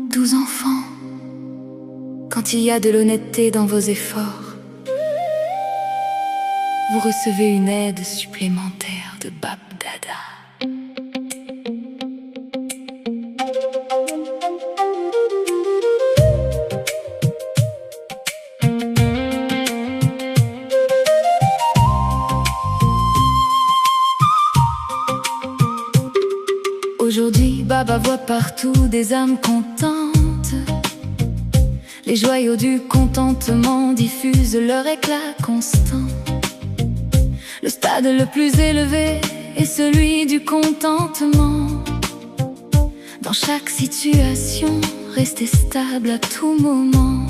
12 enfants, quand il y a de l'honnêteté dans vos efforts, vous recevez une aide supplémentaire de Bab Dada. Aujourd'hui, Baba voit partout des âmes contentes. Les joyaux du contentement diffusent leur éclat constant. Le stade le plus élevé est celui du contentement. Dans chaque situation, restez stable à tout moment.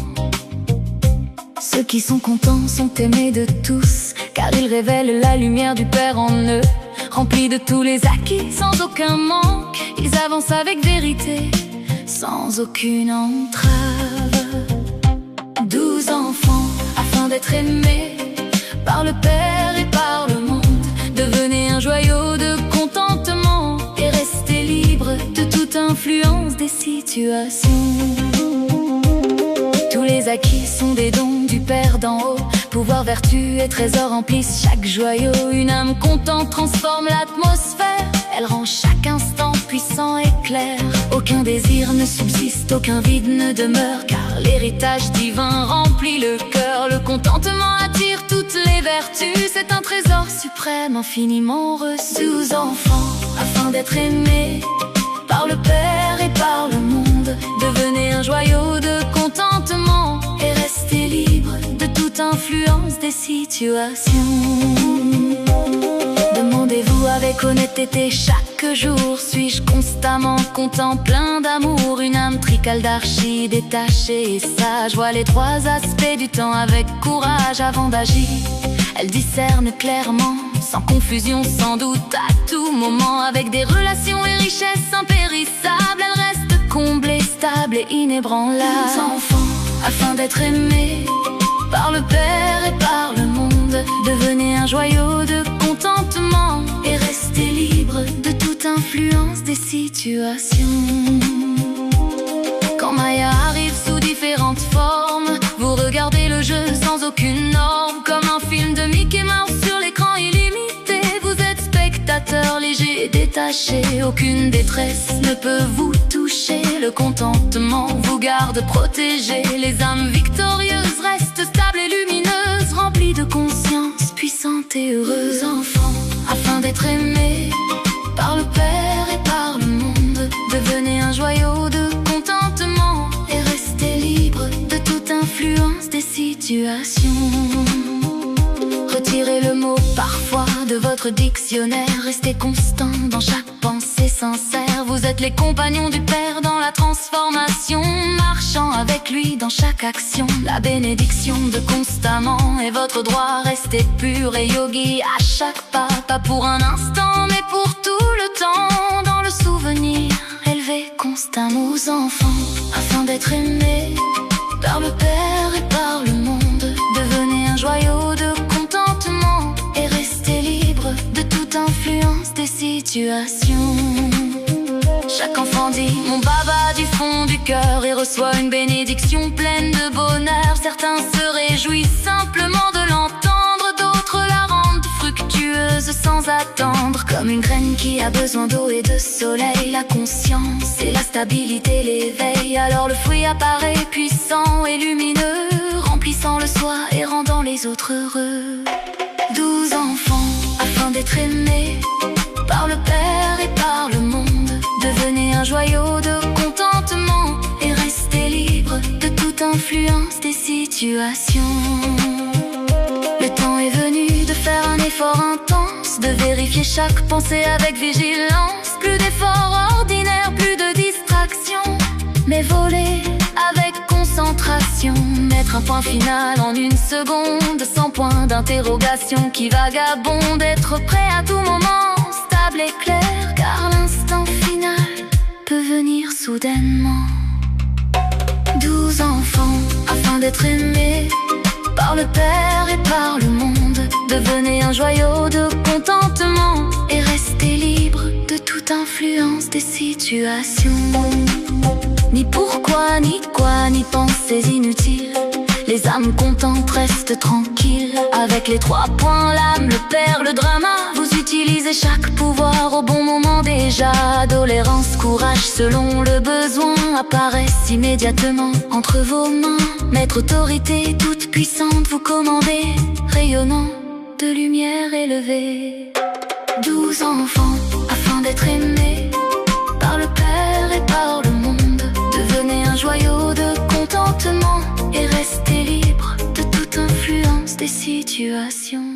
Ceux qui sont contents sont aimés de tous, car ils révèlent la lumière du Père en eux. Remplis de tous les acquis, sans aucun manque, ils avancent avec vérité, sans aucune entrave. 12 enfants, afin d'être aimés par le Père et par le monde. Devenez un joyau de contentement et restez libre de toute influence des situations. Tous les acquis sont des dons du Père d'en haut. Pouvoir, vertu et trésor remplissent chaque joyau. Une âme contente transforme l'atmosphère. Elle rend chaque instant puissant et clair. Aucun désir ne subsiste, aucun vide ne demeure, car l'héritage divin remplit le cœur. Le contentement attire toutes les vertus. C'est un trésor suprême infiniment reçu. 12 enfants, afin d'être aimés par le Père et par le monde. Devenez un joyau de contentement et restez libre de toute influence des situations. Demandez-vous avec honnêteté chaque jour: suis-je constamment content, plein d'amour? Une âme tricale d'archi détachée et sage voit les trois aspects du temps avec courage avant d'agir. Elle discerne clairement, sans confusion, sans doute, à tout moment. Avec des relations et richesses impérissables, elle reste comblée, stable et inébranlable. 12 enfants, afin d'être aimés par le Père et par le monde. Devenez un joyau de contentement et restez libre de toute influence des situations. Quand Maya arrive sous différentes formes, vous regardez le jeu sans aucune norme. Comme un film de Mickey Mouse sur l'écran illimité, vous êtes spectateur léger et détaché. Aucune détresse ne peut vous toucher. Le contentement vous garde protégé. Les âmes victorieuses restent stables et lumineuses, remplies de conscience puissante et heureuse. Enfants, afin d'être aimés par le Père et par le monde, devenez un joyau de contentement et restez libre de toute influence des situations. Retirez le mot parfois de votre dictionnaire, restez constant dans chaque pensée sincère. Vous êtes les compagnons du Père dans la transformation, marchant avec lui dans chaque action. La bénédiction de constamment est votre droit. Restez pur et yogi à chaque pas, pas pour un instant mais pour tout le temps. Dans le souvenir, élevez constamment. Aux enfants, afin d'être aimés par le Père et par le monde, devenez un joyau de contentement et restez libre de toute influence des situations. Chaque enfant dit mon Baba du fond du cœur et reçoit une bénédiction pleine de bonheur. Certains se réjouissent simplement de l'entendre, d'autres la rendent fructueuse sans attendre. Comme une graine qui a besoin d'eau et de soleil, la conscience et la stabilité l'éveillent. Alors le fruit apparaît puissant et lumineux, remplissant le soi et rendant les autres heureux. 12 enfants, afin d'être aimés par le Père et par le monde, devenez un joyau de contentement et restez libre de toute influence des situations. Le temps est venu de faire un effort intense, de vérifier chaque pensée avec vigilance. Plus d'efforts ordinaires, plus de distractions, mais voler avec concentration. Mettre un point final en une seconde, sans point d'interrogation qui vagabonde. Être prêt à tout moment, stable et clair, car l'instant final peut venir soudainement. 12 enfants, afin d'être aimés par le Père et par le monde, devenez un joyau de contentement et restez libre de toute influence des situations. Ni pourquoi, ni quoi, ni pensées inutiles. Les âmes contentes restent tranquilles. Avec les 3 points, l'âme, le père, le drama. Vous utilisez chaque pouvoir au bon moment déjà. Tolérance, courage selon le besoin apparaissent immédiatement entre vos mains. Maître autorité toute puissante, vous commandez, rayonnant de lumière élevée. 12 enfants afin d'être aimés par le Père et par le monde. Devenez un joyau de contentement et restez libre de toute influence des situations.